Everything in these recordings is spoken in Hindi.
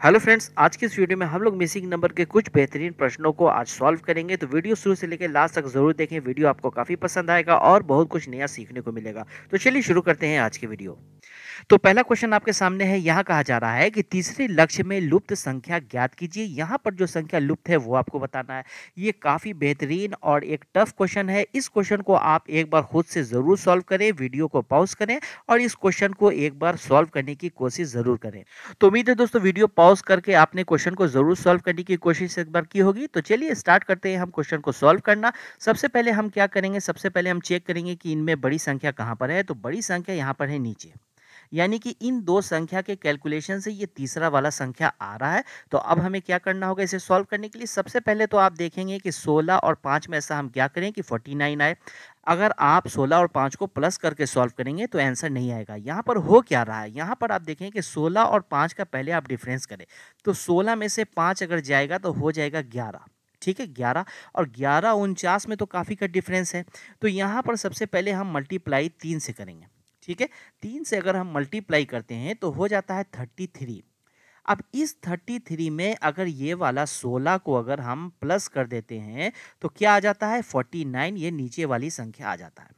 हेलो फ्रेंड्स, आज की इस वीडियो में हम लोग मिसिंग नंबर के कुछ बेहतरीन प्रश्नों को आज सॉल्व करेंगे। तो वीडियो शुरू से लेकर लास्ट तक जरूर देखें। वीडियो आपको काफी पसंद आएगा और बहुत कुछ नया सीखने को मिलेगा। तो चलिए शुरू करते हैं आज की वीडियो। तो पहला क्वेश्चन आपके सामने है। यहाँ कहा जा रहा है कि तीसरे लक्ष्य में लुप्त संख्या ज्ञात कीजिए। यहाँ पर जो संख्या लुप्त है वो आपको बताना है। ये काफी बेहतरीन और एक टफ क्वेश्चन है। इस क्वेश्चन को आप एक बार खुद से जरूर सॉल्व करें, वीडियो को पॉज करें और इस क्वेश्चन को एक बार सॉल्व करने की कोशिश जरूर करें। तो उम्मीद है दोस्तों वीडियो पॉज करके आपने क्वेश्चन को जरूर सॉल्व करने की कोशिश एक बार की होगी। तो चलिए स्टार्ट करते हैं हम क्वेश्चन को सॉल्व करना। सबसे पहले हम क्या करेंगे, सबसे पहले हम चेक करेंगे कि इनमें बड़ी संख्या कहाँ पर है। तो बड़ी संख्या यहाँ पर है नीचे, यानी कि इन दो संख्या के कैलकुलेशन से ये तीसरा वाला संख्या आ रहा है। तो अब हमें क्या करना होगा इसे सॉल्व करने के लिए। सबसे पहले तो आप देखेंगे कि 16 और 5 में ऐसा हम क्या करें कि 49 आए। अगर आप 16 और 5 को प्लस करके सॉल्व करेंगे तो आंसर नहीं आएगा। यहाँ पर हो क्या रहा है, यहाँ पर आप देखें कि 16 और 5 का पहले आप डिफरेंस करें। तो 16 में से 5 अगर जाएगा तो हो जाएगा 11। ठीक है, 11 और 11 49 में तो काफ़ी का डिफरेंस है। तो यहाँ पर सबसे पहले हम मल्टीप्लाई 3 से करेंगे। ठीक है, 3 से अगर हम मल्टीप्लाई करते हैं तो हो जाता है 33। अब इस 33 में अगर ये वाला 16 को अगर हम प्लस कर देते हैं तो क्या आ जाता है 49। ये नीचे वाली संख्या आ जाता है।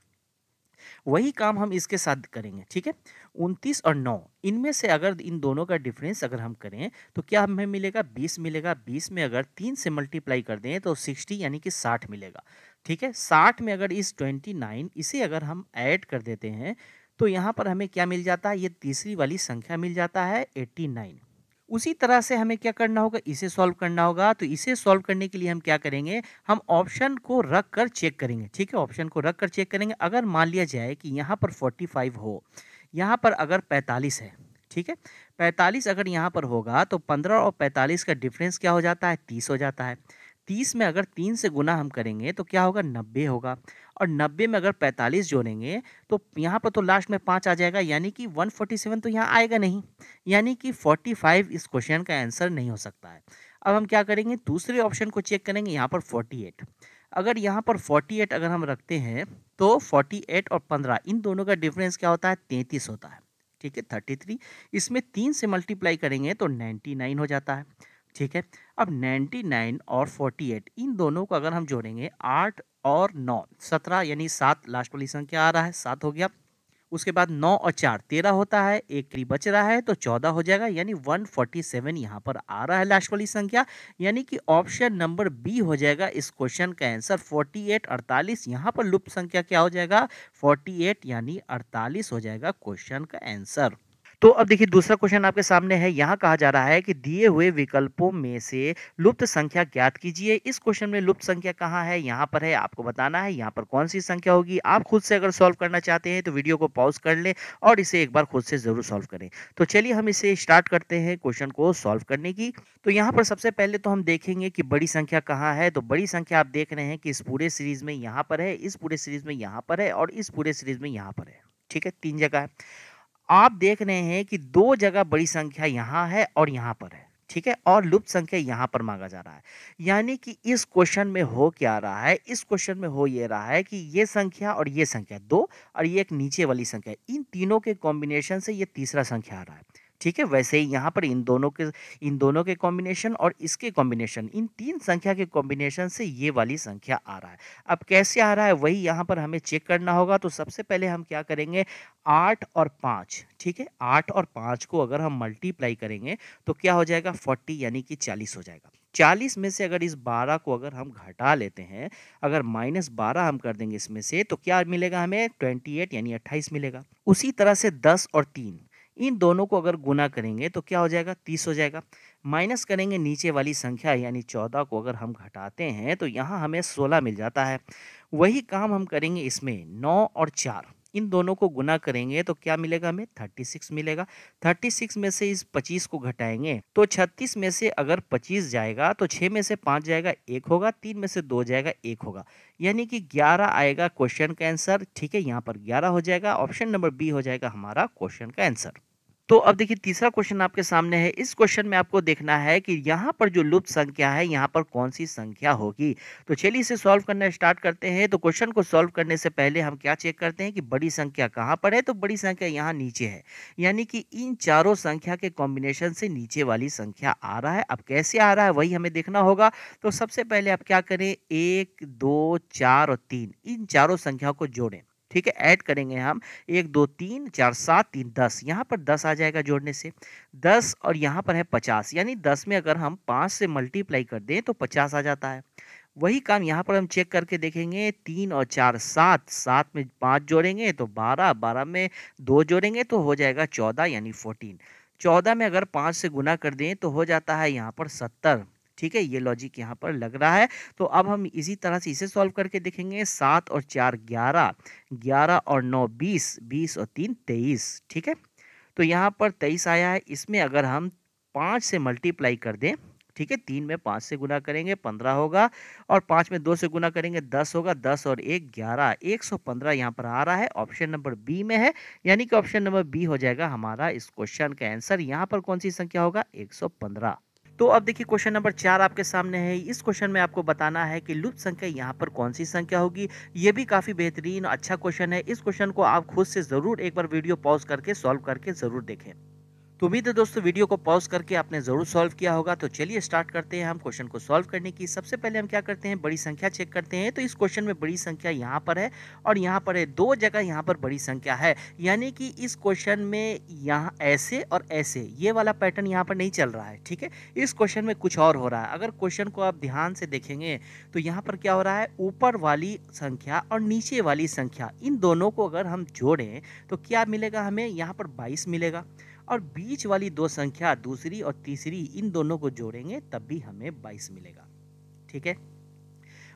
वही काम हम इसके साथ करेंगे। ठीक है, 29 और 9 इनमें से अगर इन दोनों का डिफरेंस अगर हम करें तो क्या हमें मिलेगा, 20 मिलेगा। 20 में अगर 3 से मल्टीप्लाई कर दें तो 60 यानी कि 60 मिलेगा। ठीक है, 60 में अगर इस 29 इसे अगर हम ऐड कर देते हैं तो यहाँ पर हमें क्या मिल जाता है, ये तीसरी वाली संख्या मिल जाता है 89। उसी तरह से हमें क्या करना होगा, इसे सॉल्व करना होगा। तो इसे सॉल्व करने के लिए हम क्या करेंगे, हम ऑप्शन को रख कर चेक करेंगे। ठीक है, ऑप्शन को रख कर चेक करेंगे। अगर मान लिया जाए कि यहाँ पर 45 हो, यहाँ पर अगर 45 है। ठीक है, 45 अगर यहाँ पर होगा तो 15 और 45 का डिफरेंस क्या हो जाता है, 30 हो जाता है। 30 में अगर 3 से गुना हम करेंगे तो क्या होगा, 90 होगा। और 90 में अगर 45 जोड़ेंगे तो यहाँ पर तो लास्ट में 5 आ जाएगा, यानी कि 147 तो यहाँ आएगा नहीं। यानी कि 45 इस क्वेश्चन का आंसर नहीं हो सकता है। अब हम क्या करेंगे, दूसरे ऑप्शन को चेक करेंगे। यहाँ पर 48, अगर यहाँ पर 48 अगर हम रखते हैं तो 48 और 15 इन दोनों का डिफरेंस क्या होता है, 33 होता है। ठीक है, 33 इसमें 3 से मल्टीप्लाई करेंगे तो 99 हो जाता है। ठीक है, अब 99 और 48 इन दोनों को अगर हम जोड़ेंगे, 8 और 9 17 यानी 7 लास्ट वाली संख्या आ रहा है, 7 हो गया। उसके बाद 9 और 4 13 होता है, एक 3 बच रहा है तो 14 हो जाएगा, यानी 147 यहाँ पर आ रहा है लास्ट वाली संख्या। यानी कि ऑप्शन नंबर बी हो जाएगा इस क्वेश्चन का आंसर 48 48। यहाँ पर लुप्त संख्या क्या हो जाएगा, 48 यानी 48 हो जाएगा क्वेश्चन का आंसर। तो अब देखिए दूसरा क्वेश्चन आपके सामने है। यहाँ कहा जा रहा है कि दिए हुए विकल्पों में से लुप्त संख्या ज्ञात कीजिए। इस क्वेश्चन में लुप्त संख्या कहाँ है, यहाँ पर है, आपको बताना है यहाँ पर कौन सी संख्या होगी। आप खुद से अगर सॉल्व करना चाहते हैं तो वीडियो को पॉज कर लें और इसे एक बार खुद से जरूर सॉल्व करें। तो चलिए हम इसे स्टार्ट करते हैं क्वेश्चन को सॉल्व करने की। तो यहाँ पर सबसे पहले तो हम देखेंगे कि बड़ी संख्या कहाँ है। तो बड़ी संख्या आप देख रहे हैं कि इस पूरे सीरीज में यहाँ पर है, इस पूरे सीरीज में यहाँ पर है और इस पूरे सीरीज में यहाँ पर है। ठीक है, 3 जगह है। आप देख रहे हैं कि 2 जगह बड़ी संख्या यहाँ है और यहाँ पर है। ठीक है, और लुप्त संख्या यहाँ पर मांगा जा रहा है। यानी कि इस क्वेश्चन में हो क्या रहा है, इस क्वेश्चन में हो ये रहा है कि ये संख्या और ये संख्या 2 और ये एक नीचे वाली संख्या, इन तीनों के कॉम्बिनेशन से ये तीसरा संख्या आ रहा है। ठीक है, वैसे ही यहाँ पर इन दोनों के कॉम्बिनेशन और इसके कॉम्बिनेशन, इन 3 संख्या के कॉम्बिनेशन से ये वाली संख्या आ रहा है। अब कैसे आ रहा है वही यहाँ पर हमें चेक करना होगा। तो सबसे पहले हम क्या करेंगे, 8 और 5। ठीक है, 8 और 5 को अगर हम मल्टीप्लाई करेंगे तो क्या हो जाएगा, 40 यानी कि 40 हो जाएगा। 40 में से अगर इस 12 को अगर हम घटा लेते हैं, अगर -12 हम कर देंगे इसमें से, तो क्या मिलेगा हमें, 28 यानी 28 मिलेगा। उसी तरह से 10 और 3 इन दोनों को अगर गुना करेंगे तो क्या हो जाएगा, 30 हो जाएगा। माइनस करेंगे नीचे वाली संख्या यानी 14 को अगर हम घटाते हैं तो यहाँ हमें 16 मिल जाता है। वही काम हम करेंगे इसमें, 9 और 4 इन दोनों को गुना करेंगे तो क्या मिलेगा, हमें 36 मिलेगा। 36 में से इस 25 को घटाएंगे तो 36 में से अगर 25 जाएगा तो 6 में से 5 जाएगा 1 होगा, 3 में से 2 जाएगा 1 होगा, यानी कि 11 आएगा क्वेश्चन का आंसर। ठीक है, यहाँ पर 11 हो जाएगा, ऑप्शन नंबर बी हो जाएगा हमारा क्वेश्चन का आंसर। तो अब देखिए तीसरा क्वेश्चन आपके सामने है। इस क्वेश्चन में आपको देखना है कि यहाँ पर जो लुप्त संख्या है, यहाँ पर कौन-सी संख्या होगी। तो चलिए इसे सॉल्व करना स्टार्ट करते हैं। तो क्वेश्चन को सॉल्व करने से पहले हम क्या चेक करते हैं कि बड़ी संख्या कहाँ पर है, तो बड़ी संख्या यहाँ नीचे है। यानी कि इन चारों संख्या के कॉम्बिनेशन से नीचे वाली संख्या आ रहा है। अब कैसे आ रहा है वही हमें देखना होगा। तो सबसे पहले आप क्या करें, 1, 2, 4 और 3 इन चारों संख्याओं को जोड़ें। ठीक है, ऐड करेंगे हम 1 2 3 4 7 3 10, यहाँ पर 10 आ जाएगा जोड़ने से 10, और यहाँ पर है 50, यानी 10 में अगर हम 5 से मल्टीप्लाई कर दें तो 50 आ जाता है। वही काम यहाँ पर हम चेक करके देखेंगे, 3 और 4 7, 7 में 5 जोड़ेंगे तो 12, 12 में 2 जोड़ेंगे तो हो जाएगा 14 यानी 14, 14 में अगर 5 से गुना कर दें तो हो जाता है यहाँ पर 70। ठीक है, ये लॉजिक यहाँ पर लग रहा है। तो अब हम इसी तरह से इसे सॉल्व करके देखेंगे, 7 और 4 11, 11 और 9 20, 20 और 3 23। ठीक है, तो यहाँ पर 23 आया है। इसमें अगर हम 5 से मल्टीप्लाई कर दें, ठीक है, 3 में 5 से गुना करेंगे 15 होगा, और 5 में 2 से गुना करेंगे 10 होगा, 10 और 1 11, 115 यहाँ पर आ रहा है, ऑप्शन नंबर बी में है। यानी कि ऑप्शन नंबर बी हो जाएगा हमारा इस क्वेश्चन का आंसर। यहाँ पर कौन सी संख्या होगा, 115। तो अब देखिए क्वेश्चन नंबर 4 आपके सामने है। इस क्वेश्चन में आपको बताना है कि लुप्त संख्या यहाँ पर कौन सी संख्या होगी। ये भी काफ़ी बेहतरीन अच्छा क्वेश्चन है। इस क्वेश्चन को आप खुद से ज़रूर एक बार वीडियो पॉज़ करके सॉल्व करके ज़रूर देखें। तो उम्मीद है दोस्तों वीडियो को पॉज़ करके आपने ज़रूर सॉल्व किया होगा। तो चलिए स्टार्ट करते हैं हम क्वेश्चन को सॉल्व करने की। सबसे पहले हम क्या करते हैं, बड़ी संख्या चेक करते हैं। तो इस क्वेश्चन में बड़ी संख्या यहाँ पर है और यहाँ पर है, 2 जगह यहाँ पर बड़ी संख्या है। यानी कि इस क्वेश्चन में यहाँ ऐसे और ऐसे ये वाला पैटर्न यहाँ पर नहीं चल रहा है। ठीक है, इस क्वेश्चन में कुछ और हो रहा है। अगर क्वेश्चन को आप ध्यान से देखेंगे तो यहाँ पर क्या हो रहा है, ऊपर वाली संख्या और नीचे वाली संख्या इन दोनों को अगर हम जोड़ें तो क्या मिलेगा हमें, यहाँ पर 22 मिलेगा। और बीच वाली दो संख्या दूसरी और तीसरी इन दोनों को जोड़ेंगे तब भी हमें 22 मिलेगा। ठीक है,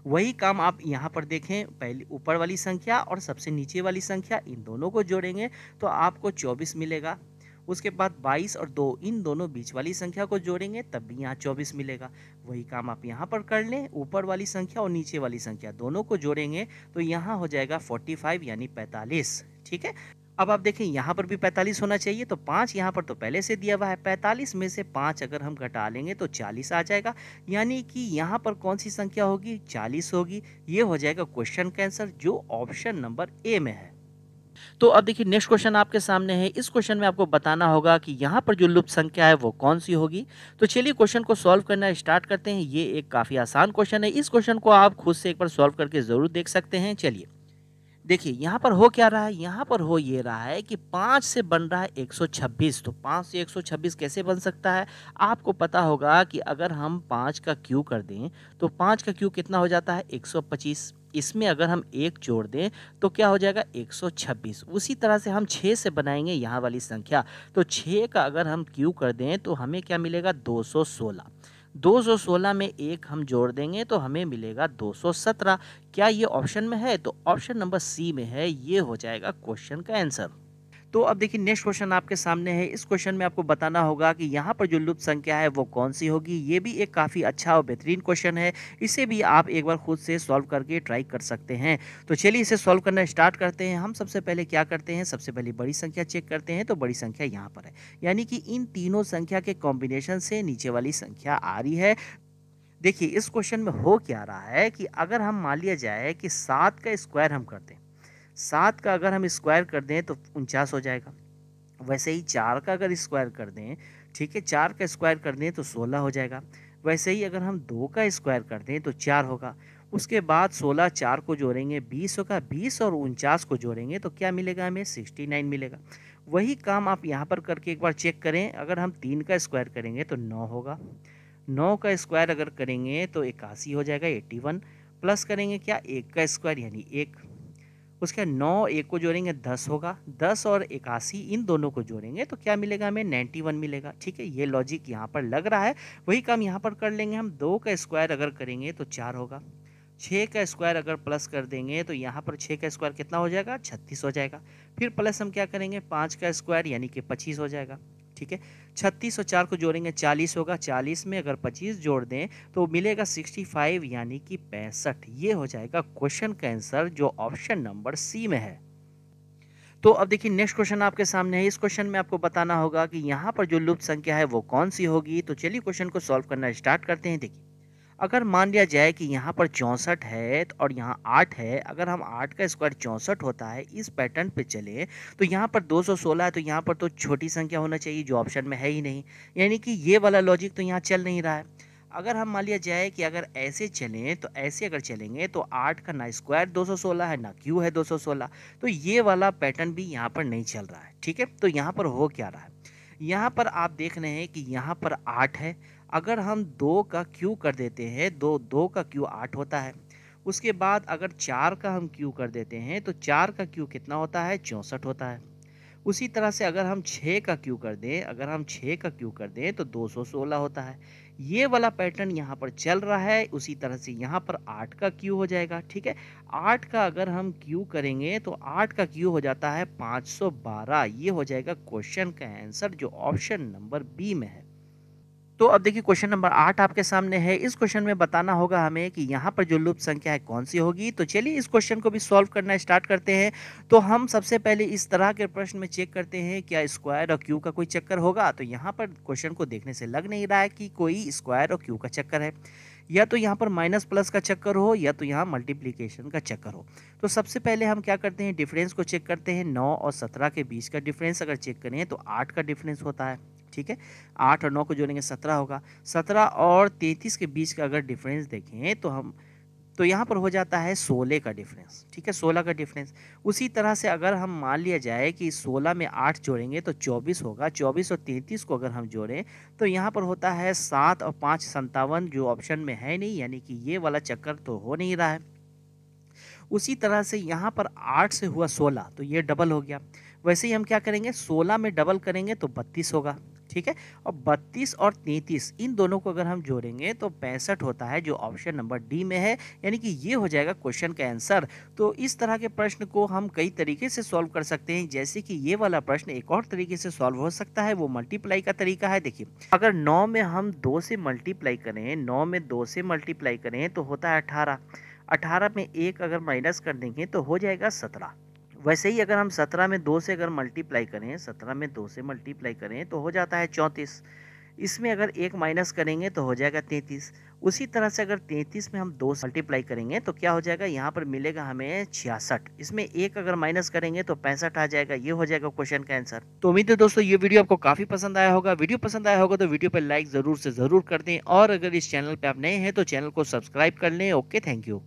वही काम आप यहाँ पर देखें, पहले ऊपर वाली संख्या और सबसे नीचे वाली संख्या इन दोनों को जोड़ेंगे तो आपको 24 मिलेगा। उसके बाद 22 और 2 इन दोनों बीच वाली संख्या को जोड़ेंगे तब भी यहाँ 24 मिलेगा। वही काम आप यहाँ पर कर लें, ऊपर वाली संख्या और नीचे वाली संख्या दोनों को जोड़ेंगे तो यहाँ हो जाएगा 45 यानी 45। ठीक है, अब आप देखें यहाँ पर भी 45 होना चाहिए, तो 5 यहाँ पर तो पहले से दिया हुआ है। 45 में से 5 अगर हम घटा लेंगे तो 40 आ जाएगा। यानी कि यहाँ पर कौन सी संख्या होगी, 40 होगी। ये हो जाएगा क्वेश्चन का आंसर जो ऑप्शन नंबर ए में है। तो अब देखिए नेक्स्ट क्वेश्चन आपके सामने है। इस क्वेश्चन में आपको बताना होगा कि यहाँ पर जो लुप्त संख्या है वो कौन सी होगी। तो चलिए क्वेश्चन को सॉल्व करना स्टार्ट करते हैं। ये एक काफ़ी आसान क्वेश्चन है। इस क्वेश्चन को आप खुद से एक बार सॉल्व करके ज़रूर देख सकते हैं। चलिए देखिए यहाँ पर हो क्या रहा है, यहाँ पर हो ये रहा है कि 5 से बन रहा है 126। तो 5 से 126 कैसे बन सकता है, आपको पता होगा कि अगर हम 5 का क्यू कर दें तो 5 का क्यू कितना हो जाता है, 125। इसमें अगर हम 1 जोड़ दें तो क्या हो जाएगा, 126। उसी तरह से हम 6 से बनाएंगे यहाँ वाली संख्या, तो 6 का अगर हम क्यू कर दें तो हमें क्या मिलेगा, 216। 216 में 1 हम जोड़ देंगे तो हमें मिलेगा 217। क्या ये ऑप्शन में है, तो ऑप्शन नंबर सी में है। ये हो जाएगा क्वेश्चन का आंसर। तो अब देखिए नेक्स्ट क्वेश्चन आपके सामने है। इस क्वेश्चन में आपको बताना होगा कि यहाँ पर जो लुप्त संख्या है वो कौन सी होगी। ये भी एक काफ़ी अच्छा और बेहतरीन क्वेश्चन है। इसे भी आप एक बार खुद से सॉल्व करके ट्राई कर सकते हैं। तो चलिए इसे सॉल्व करना स्टार्ट करते हैं। हम सबसे पहले क्या करते हैं, सबसे पहले बड़ी संख्या चेक करते हैं। तो बड़ी संख्या यहाँ पर है, यानी कि इन तीनों संख्या के कॉम्बिनेशन से नीचे वाली संख्या आ रही है। देखिए इस क्वेश्चन में हो क्या रहा है कि अगर हम मान लिया जाए कि 7 का स्क्वायर हम कर दें, 7 का अगर हम स्क्वायर कर दें तो 49 हो जाएगा। वैसे ही 4 का अगर स्क्वायर कर दें, ठीक है, 4 का स्क्वायर कर दें तो 16 हो जाएगा। वैसे ही अगर हम 2 का स्क्वायर कर दें तो 4 होगा। उसके बाद 16 4 को जोड़ेंगे 20 होगा, 20 और 49 को जोड़ेंगे तो क्या मिलेगा, हमें 69 मिलेगा। वही काम आप यहाँ पर करके एक बार चेक करें। अगर हम 3 का स्क्वायर करेंगे तो 9 होगा। 9 का स्क्वायर अगर करेंगे तो 81 हो जाएगा, 81। प्लस करेंगे क्या, 1 का स्क्वायर यानी 1। उसके 9 1 को जोड़ेंगे 10 होगा, 10 और 81 इन दोनों को जोड़ेंगे तो क्या मिलेगा, हमें 91 मिलेगा। ठीक है, ये लॉजिक यहाँ पर लग रहा है। वही काम यहाँ पर कर लेंगे हम। 2 का स्क्वायर अगर करेंगे तो 4 होगा। 6 का स्क्वायर अगर प्लस कर देंगे तो यहाँ पर 6 का स्क्वायर कितना हो जाएगा, 36 हो जाएगा। फिर प्लस हम क्या करेंगे, 5 का स्क्वायर यानी कि 25 हो जाएगा। ठीक है, 36 और 4 को जोड़ेंगे 40 होगा। 40 में अगर 25 जोड़ दें तो मिलेगा 65 यानी कि 65। ये हो जाएगा क्वेश्चन का आंसर जो ऑप्शन नंबर सी में है। तो अब देखिए नेक्स्ट क्वेश्चन आपके सामने है। इस क्वेश्चन में आपको बताना होगा कि यहाँ पर जो लुप्त संख्या है वो कौन सी होगी। तो चलिए क्वेश्चन को सॉल्व करना स्टार्ट करते हैं। देखिए, अगर मान लिया जाए कि यहाँ पर 64 है और यहाँ 8 है, अगर हम 8 का स्क्वायर 64 होता है, इस पैटर्न पे चले तो यहाँ पर 216 है, तो यहाँ पर तो छोटी संख्या होना चाहिए जो ऑप्शन में है ही नहीं, यानी कि ये वाला लॉजिक तो यहाँ चल नहीं रहा है। अगर हम मान लिया जाए कि अगर ऐसे चलें तो ऐसे अगर चलेंगे तो 8 का ना स्क्वायर 216 है ना क्यू है 216, तो ये वाला पैटर्न भी यहाँ पर नहीं चल रहा है। ठीक है, तो यहाँ पर हो क्या रहा है, यहाँ पर आप देख रहे हैं कि यहाँ पर 8 है, अगर हम 2 का क्यू कर देते हैं, दो का क्यू 8 होता है। उसके बाद अगर 4 का हम क्यू कर देते हैं तो 4 का क्यू कितना होता है, 64 होता है। उसी तरह से अगर हम 6 का क्यू कर दें, अगर हम 6 का क्यू कर दें तो 216 होता है। ये वाला पैटर्न यहाँ पर चल रहा है। उसी तरह से यहाँ पर 8 का क्यू हो जाएगा। ठीक है, 8 का अगर हम क्यू करेंगे तो 8 का क्यू हो जाता है 512। ये हो जाएगा क्वेश्चन का आंसर जो ऑप्शन नंबर बी में है। तो अब देखिए क्वेश्चन नंबर 8 आपके सामने है। इस क्वेश्चन में बताना होगा हमें कि यहाँ पर जो लुप्त संख्या है कौन सी होगी। तो चलिए इस क्वेश्चन को भी सॉल्व करना स्टार्ट करते हैं। तो हम सबसे पहले इस तरह के प्रश्न में चेक करते हैं क्या स्क्वायर और क्यू का कोई चक्कर होगा। तो यहाँ पर क्वेश्चन को देखने से लग नहीं रहा है कि कोई स्क्वायर और क्यू का चक्कर है, या तो यहाँ पर माइनस प्लस का चक्कर हो या तो यहाँ मल्टीप्लिकेशन का चक्कर हो। तो सबसे पहले हम क्या करते हैं, डिफरेंस को चेक करते हैं। 9 और 17 के बीच का डिफरेंस अगर चेक करें तो 8 का डिफरेंस होता है। ठीक है, 8 और 9 को जोड़ेंगे 17 होगा। 17 और 33 के बीच का अगर डिफरेंस देखें तो यहाँ पर हो जाता है 16 का डिफरेंस। ठीक है, 16 का डिफरेंस। उसी तरह से अगर हम मान लिया जाए कि 16 में 8 जोड़ेंगे तो 24 होगा। 24 और 33 को अगर हम जोड़ें तो यहाँ पर होता है 7 और 5 57, जो ऑप्शन में है नहीं, यानी कि ये वाला चक्कर तो हो नहीं रहा है। उसी तरह से यहाँ पर 8 से हुआ 16 तो ये डबल हो गया। वैसे ही हम क्या करेंगे, 16 में डबल करेंगे तो 32 होगा। ठीक है, और 32 और 33 इन दोनों को अगर हम जोड़ेंगे तो 65 होता है, जो ऑप्शन नंबर डी में है, यानी कि ये हो जाएगा क्वेश्चन का आंसर। तो इस तरह के प्रश्न को हम कई तरीके से सॉल्व कर सकते हैं, जैसे कि ये वाला प्रश्न एक और तरीके से सॉल्व हो सकता है, वो मल्टीप्लाई का तरीका है। देखिए, अगर 9 में हम 2 से मल्टीप्लाई करें, 9 में 2 से मल्टीप्लाई करें तो होता है 18। 18 में 1 अगर माइनस कर देंगे तो हो जाएगा 17। वैसे ही अगर हम 17 में 2 से अगर मल्टीप्लाई करें, 17 में 2 से मल्टीप्लाई करें तो हो जाता है 34। इसमें अगर 1 माइनस करेंगे तो हो जाएगा 33। उसी तरह से अगर 33 में हम 2 से मल्टीप्लाई करेंगे तो क्या हो जाएगा, यहाँ पर मिलेगा हमें 66। इसमें 1 अगर माइनस करेंगे तो 65 आ जाएगा। ये हो जाएगा क्वेश्चन का आंसर। तो उम्मीद है दोस्तों ये वीडियो आपको काफ़ी पसंद आया होगा। वीडियो पसंद आया होगा तो वीडियो पर लाइक ज़रूर से ज़रूर कर दें, और अगर इस चैनल पर आप नए हैं तो चैनल को सब्सक्राइब कर लें। Okay, thank you.